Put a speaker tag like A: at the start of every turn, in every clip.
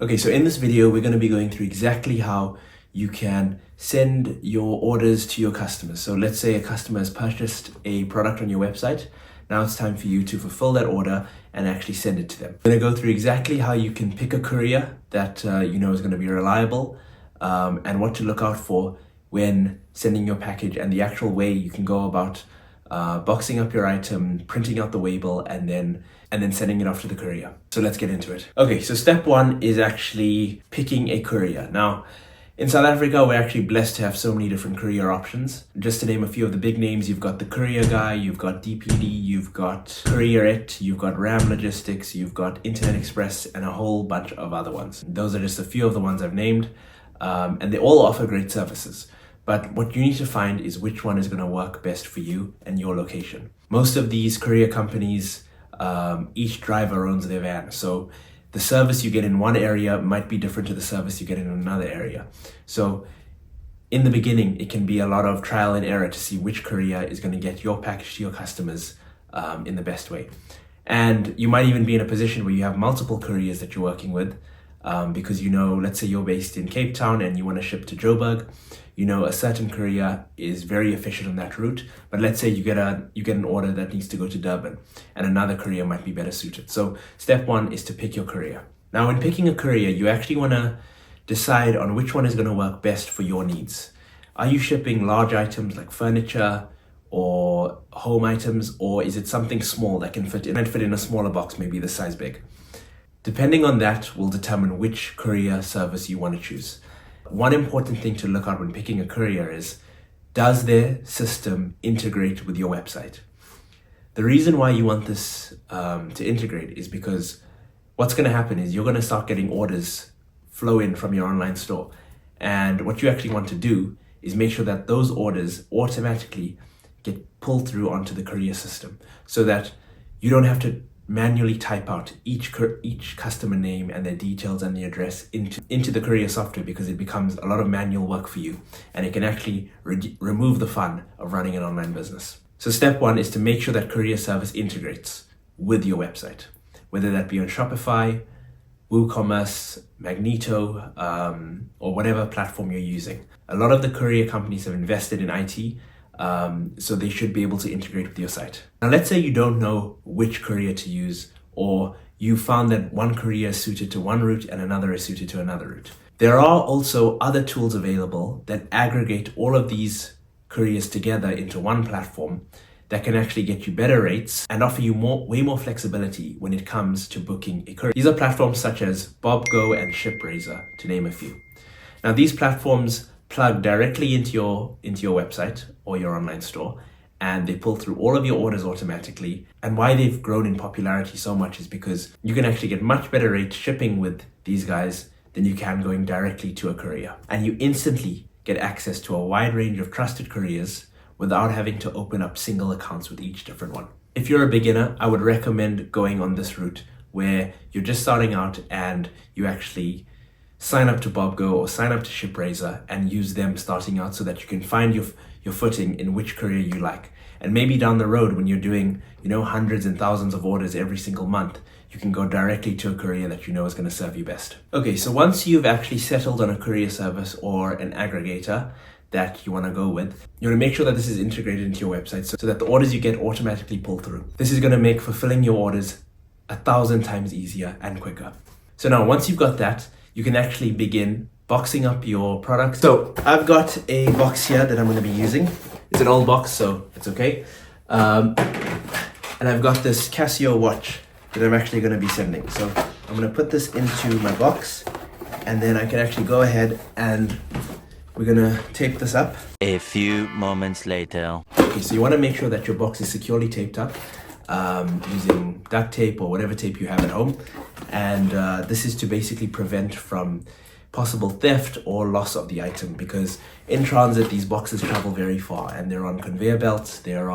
A: Okay, so in this video, we're going to be going through exactly how you can send your orders to your customers. So let's say a customer has purchased a product on your website. Now it's time for you to fulfill that order and actually send it to them. We're going to go through exactly how you can pick a courier that you know is going to be reliable, and what to look out for when sending your package, and the actual way you can go about boxing up your item, printing out the label, and then sending it off to the courier. So let's get into it. Okay, so step one is actually picking a courier. Now, in South Africa, we're actually blessed to have so many different courier options. Just to name a few of the big names, you've got the Courier Guy, you've got DPD, you've got Courierit, you've got Ram Logistics, you've got Internet Express, and a whole bunch of other ones. Those are just a few of the ones I've named, and they all offer great services. But what you need to find is which one is going to work best for you and your location. Most of these courier companies, each driver owns their van. So the service you get in one area might be different to the service you get in another area. So in the beginning, it can be a lot of trial and error to see which courier is going to get your package to your customers in the best way. And you might even be in a position where you have multiple couriers that you're working with, because let's say you're based in Cape Town and you want to ship to Joburg. A certain courier is very efficient on that route, but let's say you get an order that needs to go to Durban, and another courier might be better suited. So step one is to pick your courier. Now, when picking a courier, you actually want to decide on which one is going to work best for your needs. Are you shipping large items like furniture or home items, or is it something small that can fit in a smaller box, maybe this size big? Depending on that will determine which courier service you want to choose. One important thing to look at when picking a courier is, does their system integrate with your website? The reason why you want this to integrate is because what's going to happen is you're going to start getting orders flow in from your online store. And what you actually want to do is make sure that those orders automatically get pulled through onto the courier system, so that you don't have to manually type out each customer name and their details and the address into the courier software, because it becomes a lot of manual work for you, and it can actually remove the fun of running an online business. So step one is to make sure that courier service integrates with your website, whether that be on Shopify, WooCommerce, Magneto, or whatever platform you're using. A lot of the courier companies have invested in IT, so they should be able to integrate with your site. Now, let's say you don't know which courier to use, or you found that one courier is suited to one route and another is suited to another route. There are also other tools available that aggregate all of these couriers together into one platform that can actually get you better rates and offer you way more flexibility when it comes to booking a courier. These are platforms such as BobGo and ShipRaiser, to name a few. Now, these platforms plug directly into your website or your online store, and they pull through all of your orders automatically. And why they've grown in popularity so much is because you can actually get much better rates shipping with these guys than you can going directly to a courier. And you instantly get access to a wide range of trusted couriers without having to open up single accounts with each different one. If you're a beginner, I would recommend going on this route where you're just starting out and you actually sign up to BobGo or sign up to ShipRaiser and use them starting out, so that you can find your footing in which courier you like. And maybe down the road, when you're doing hundreds and thousands of orders every single month, you can go directly to a courier that you know is going to serve you best. Okay, so once you've actually settled on a courier service or an aggregator that you want to go with, you want to make sure that this is integrated into your website so that the orders you get automatically pull through. This is going to make fulfilling your orders 1,000 times easier and quicker. So now, once you've got that, you can actually begin boxing up your products. So I've got a box here that I'm going to be using. It's an old box, so it's okay. And I've got this Casio watch that I'm actually going to be sending. So I'm going to put this into my box, and then I can actually go ahead and we're going to tape this up.
B: A few moments later.
A: Okay, so you want to make sure that your box is securely taped up using duct tape or whatever tape you have at home. And this is to basically prevent from possible theft or loss of the item, because in transit these boxes travel very far, and they're on conveyor belts, they're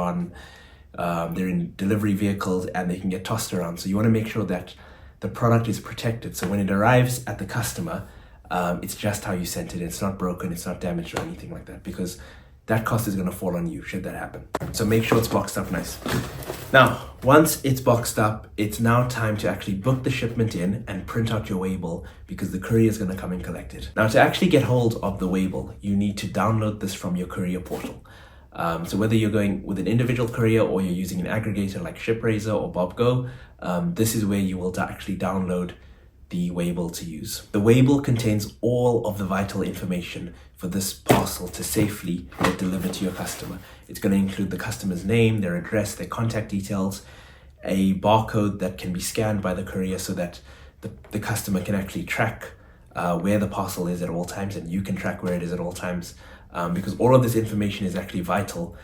A: in delivery vehicles, and they can get tossed around. So you want to make sure that the product is protected, so when it arrives at the customer, it's just how you sent it. It's not broken, it's not damaged or anything like that, because that cost is going to fall on you should that happen. So make sure it's boxed up nice. Now, once it's boxed up, it's now time to actually book the shipment in and print out your label, because the courier is going to come and collect it. Now, to actually get hold of the label, you need to download this from your courier portal. So whether you're going with an individual courier or you're using an aggregator like ShipRaiser or BobGo, this is where you will actually download the label to use. The label contains all of the vital information for this parcel to safely get delivered to your customer. It's going to include the customer's name, their address, their contact details, a barcode that can be scanned by the courier so that the customer can actually track where the parcel is at all times, and you can track where it is at all times, because all of this information is actually vital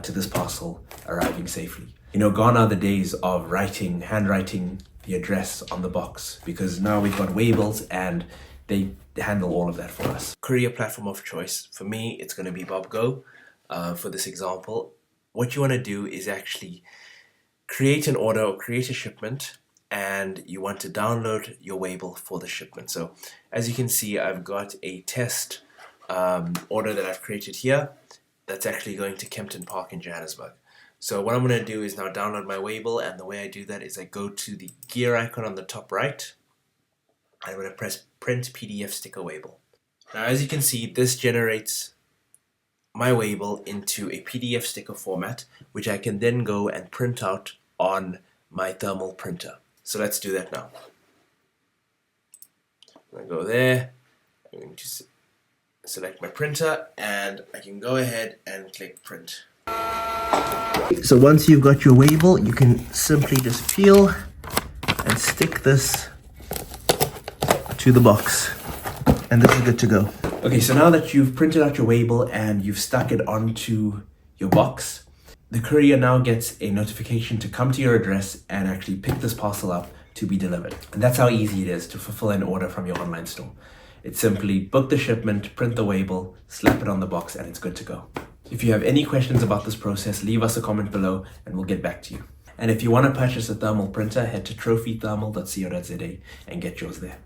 A: to this parcel arriving safely. You know, gone are the days of handwriting the address on the box, because now we've got labels and they handle all of that for us. Courier platform of choice, for me, it's going to be BobGo. For this example, what you want to do is actually create an order or create a shipment, and you want to download your label for the shipment. So as you can see, I've got a test order that I've created here that's actually going to Kempton Park in Johannesburg. So what I'm going to do is now download my label, and the way I do that is I go to the gear icon on the top right. I'm going to press print PDF sticker label. Now as you can see, this generates my label into a PDF sticker format, which I can then go and print out on my thermal printer. So let's do that now. I'm going to go there, I'm going to select my printer, and I can go ahead and click print. So once you've got your label, you can simply just peel and stick this to the box, and this is good to go. Okay, so now that you've printed out your label and you've stuck it onto your box, the courier now gets a notification to come to your address and actually pick this parcel up to be delivered. And that's how easy it is to fulfill an order from your online store. It's simply book the shipment, print the label, slap it on the box, and it's good to go. If you have any questions about this process, leave us a comment below and we'll get back to you. And if you want to purchase a thermal printer, head to trophythermal.co.za and get yours there.